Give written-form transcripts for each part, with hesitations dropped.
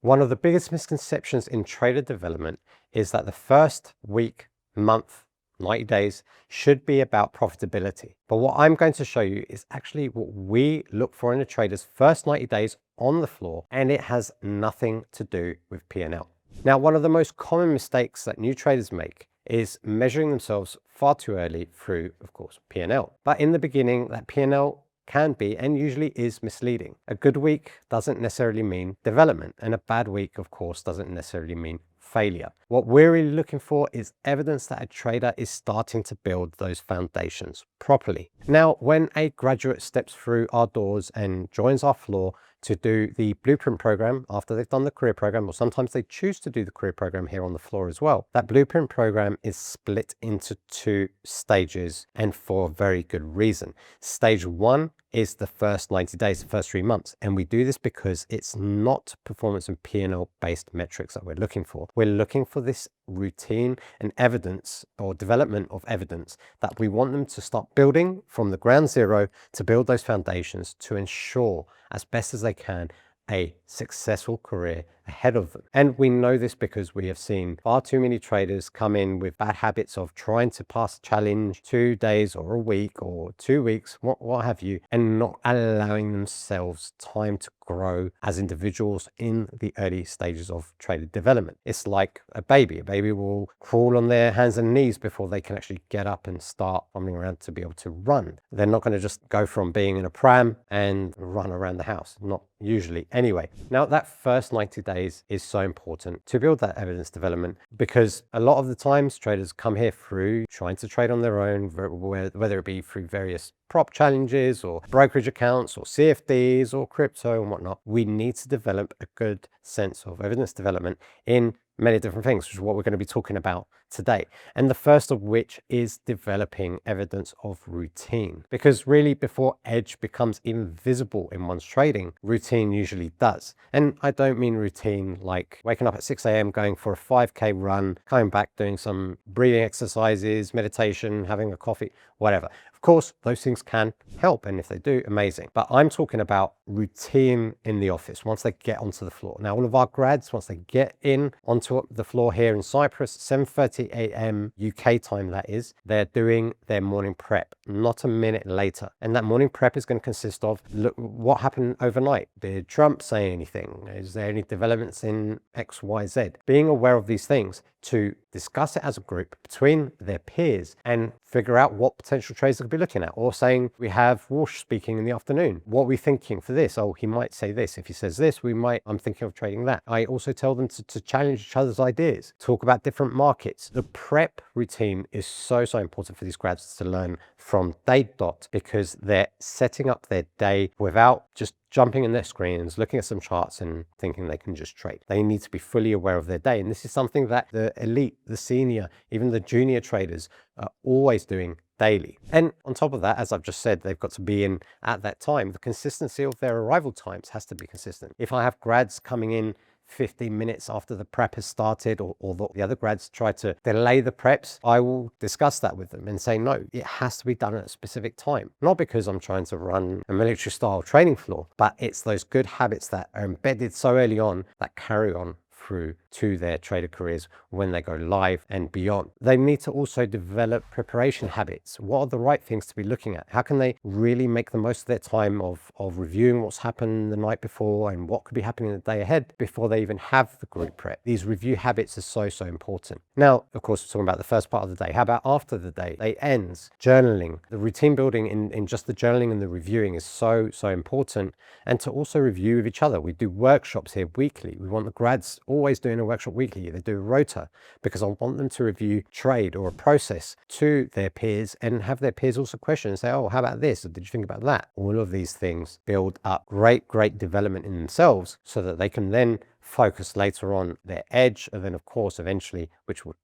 One of the biggest misconceptions in trader development is that the first week, month, 90 days should be about profitability. But what I'm going to show you is actually what we look for in a trader's first 90 days on the floor, and it has nothing to do with P&L. Now, one of the most common mistakes that new traders make is measuring themselves far too early through, of course, P&L. But in the beginning, that P&L can be and usually is misleading. A good week doesn't necessarily mean development, and a bad week, of course, doesn't necessarily mean failure. What we're really looking for is evidence that a trader is starting to build those foundations properly. Now, when a graduate steps through our doors and joins our floor to do the blueprint program after they've done the career program, or sometimes they choose to do the career program here on the floor as well, that blueprint program is split into 2 stages, and for a very good reason. Stage 1 is the first 90 days, the first 3 months. And we do this because it's not performance and P&L based metrics that we're looking for. We're looking for this routine and evidence, or development of evidence, that we want them to start building from the ground zero, to build those foundations to ensure as best as they can a successful career ahead of them. And we know this because we have seen far too many traders come in with bad habits of trying to pass a challenge 2 days or a week or 2 weeks, what have you, and not allowing themselves time to grow as individuals in the early stages of trader development. It's like a baby. A baby will crawl on their hands and knees before they can actually get up and start fumbling around to be able to run. They're not going to just go from being in a pram and run around the house, not usually anyway. Now, that first 90 days is so important to build that evidence development, because a lot of the times traders come here through trying to trade on their own, whether it be through various prop challenges or brokerage accounts or CFDs or crypto and whatnot. We need to develop a good sense of evidence development in many different things, which is what we're going to be talking about today. And the first of which is developing evidence of routine, because really before edge becomes invisible in one's trading, routine usually does. And I don't mean routine like waking up at 6 a.m, going for a 5K run, coming back, doing some breathing exercises, meditation, having a coffee, whatever. Of course, those things can help, and if they do, amazing. But I'm talking about routine in the office once they get onto the floor. Now, all of our grads, once they get in onto the floor here in Cyprus, 7:30 a.m. UK time, that is, they're doing their morning prep, not a minute later. And that morning prep is going to consist of, look, what happened overnight? Did Trump say anything? Is there any developments in X, Y, Z? Being aware of these things to discuss it as a group between their peers and figure out what potential trades they could be looking at. Or saying, we have Walsh speaking in the afternoon. What are we thinking for this? Oh, he might say this. If he says this, I'm thinking of trading that. I also tell them to challenge each other's ideas, talk about different markets. The prep routine is so important for these grads to learn from day dot, because they're setting up their day without just jumping in their screens, looking at some charts and thinking they can just trade. They need to be fully aware of their day. And this is something that the elite, the senior, even the junior traders are always doing daily. And on top of that, as I've just said, they've got to be in at that time. The consistency of their arrival times has to be consistent. If I have grads coming in 15 minutes after the prep has started, or the other grads try to delay the preps, I will discuss that with them and say, no, it has to be done at a specific time. Not because I'm trying to run a military style training floor, but it's those good habits that are embedded so early on that carry on through to their trader careers when they go live and beyond. They need to also develop preparation habits. What are the right things to be looking at? How can they really make the most of their time of reviewing what's happened the night before and what could be happening the day ahead before they even have the group prep? These review habits are so important. Now, of course, we're talking about the first part of the day. How about after the day? Day ends. Journaling. The routine building in just the journaling and the reviewing is so important. And to also review with each other. We do workshops here weekly. We want the grads always doing a workshop weekly. They do a rota, because I want them to review trade or a process to their peers and have their peers also question and say, oh, how about this? Or did you think about that? All of these things build up great development in themselves, so that they can then focus later on their edge, and then of course eventually, which will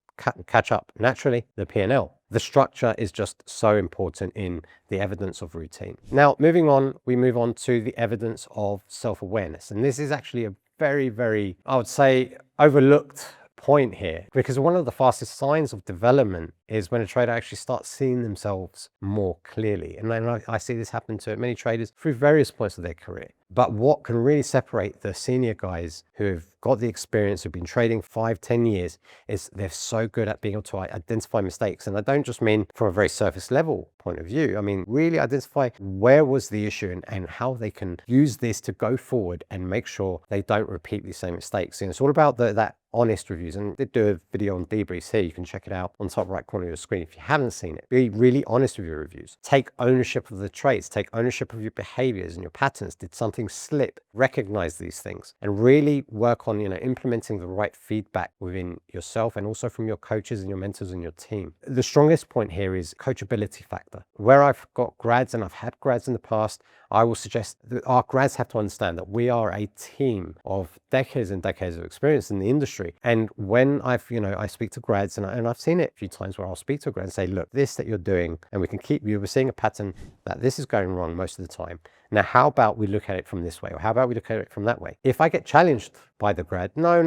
catch up naturally, the P&L. The structure is just so important in the evidence of routine. Now, moving on, we move on to the evidence of self-awareness. And this is actually a very, I would say, overlooked point here, because one of the fastest signs of development is when a trader actually starts seeing themselves more clearly. And then I see this happen to many traders through various points of their career. But what can really separate the senior guys who have got the experience, who've been trading 5-10 years, is they're so good at being able to identify mistakes. And I don't just mean from a very surface level point of view. I mean, really identify where was the issue and how they can use this to go forward and make sure they don't repeat the same mistakes. And it's all about that honest reviews. And I did do a video on debriefs here. You can check it out on top right corner of your screen if you haven't seen it. Be really honest with your reviews. Take ownership of the trades. Take ownership of your behaviors and your patterns. Did something slip? Recognize these things and really work on implementing the right feedback within yourself and also from your coaches and your mentors and your team. The strongest point here is coachability factor. Where I've got grads and I've had grads in the past, I will suggest that our grads have to understand that we are a team of decades and decades of experience in the industry. And when I speak to grads, and I've seen it a few times where I'll speak to a grad and say, look, this that you're doing, and we're seeing a pattern that this is going wrong most of the time. Now, how about we look at it from this way, or how about we look at it from that way? If I get challenged by the grad, I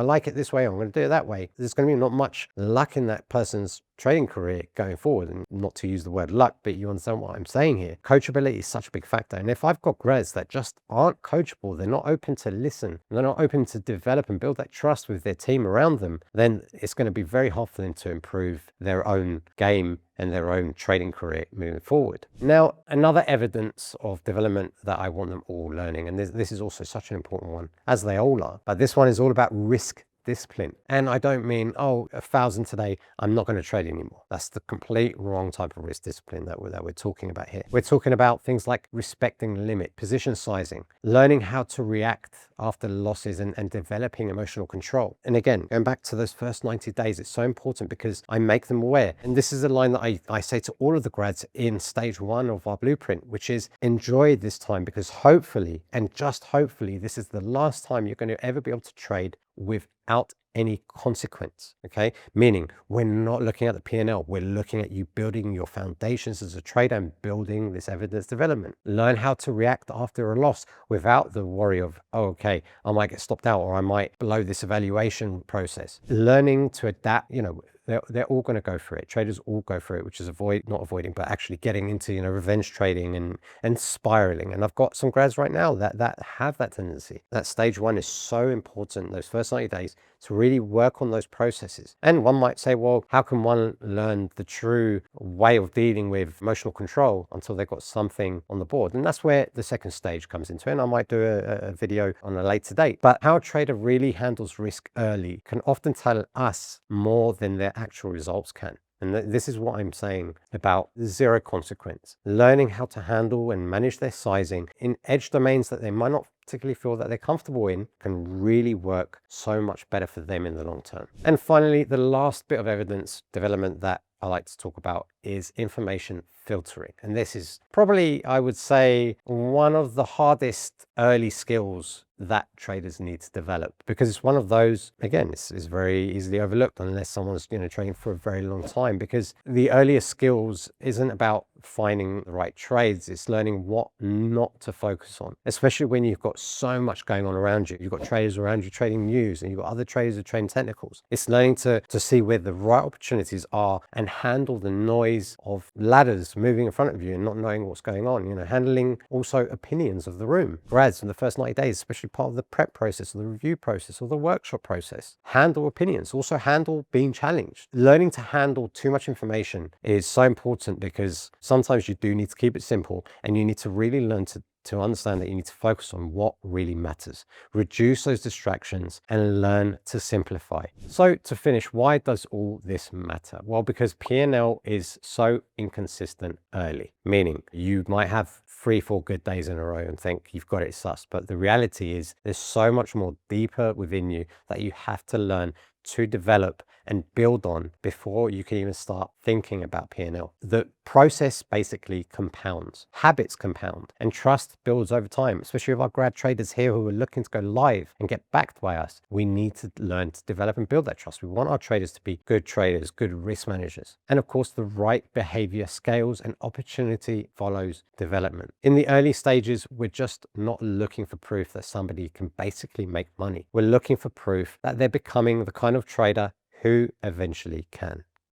like it this way, I'm going to do it that way, there's going to be not much luck in that person's trading career going forward. And not to use the word luck, but you understand what I'm saying here. Coachability is such a big factor. And if I've got grads that just aren't coachable, they're not open to listen, they're not open to develop and build that trust with their team around them, then it's going to be very hard for them to improve their own game and their own trading career moving forward. Now, another evidence of development that I want them all learning, and this is also such an important one, as they all are, but this one is all about risk discipline. And I don't mean, 1,000 today, I'm not going to trade anymore. That's the complete wrong type of risk discipline that we're talking about here. We're talking about things like respecting limit, position sizing, learning how to react after losses, and developing emotional control. And again, going back to those first 90 days, it's so important because I make them aware. And this is a line that I say to all of the grads in stage 1 of our blueprint, which is enjoy this time, because hopefully, and just hopefully, this is the last time you're going to ever be able to trade without any consequence. Okay, meaning we're not looking at the P&L, we're looking at you building your foundations as a trader and building this evidence development. Learn how to react after a loss without the worry of, okay, I might get stopped out, or I might blow this evaluation process. Learning to adapt, they're all going to go through it. Traders all go through it, which is not avoiding, but actually getting into, revenge trading and spiraling. And I've got some grads right now that have that tendency. That stage 1 is so important, those first 90 days, to really work on those processes. And one might say, well, how can one learn the true way of dealing with emotional control until they've got something on the board? And that's where the second stage comes into it. And I might do a video on a later date. But how a trader really handles risk early can often tell us more than their actual results can. And this is what I'm saying about zero consequence. Learning how to handle and manage their sizing in edge domains that they might not particularly feel that they're comfortable in can really work so much better for them in the long term. And finally, the last bit of evidence development that I like to talk about is information filtering. And this is probably, I would say, one of the hardest early skills that traders need to develop, because it's one of those, again, it's very easily overlooked unless someone's trading for a very long time, because the earliest skills isn't about finding the right trades, it's learning what not to focus on, especially when you've got so much going on around you. You've got traders around you trading news, and you've got other traders who are trading technicals. It's learning to see where the right opportunities are and handle the noise of ladders moving in front of you and not knowing what's going on, handling also opinions of the room. Grads in the first 90 days, especially part of the prep process or the review process or the workshop process, handle opinions, also handle being challenged. Learning to handle too much information is so important, because sometimes you do need to keep it simple, and you need to really learn to understand that you need to focus on what really matters, reduce those distractions, and learn to simplify. So to finish, why does all this matter? Well, because P&L is so inconsistent early, meaning you might have 3-4 good days in a row and think you've got it sussed, but the reality is there's so much more deeper within you that you have to learn to develop and build on before you can even start thinking about P&L. The process basically compounds, habits compound, and trust builds over time, especially with our grad traders here who are looking to go live and get backed by us. We need to learn to develop and build that trust. We want our traders to be good traders, good risk managers. And of course, the right behavior scales, and opportunity follows development. In the early stages, we're just not looking for proof that somebody can basically make money. We're looking for proof that they're becoming the kind of trader who eventually can.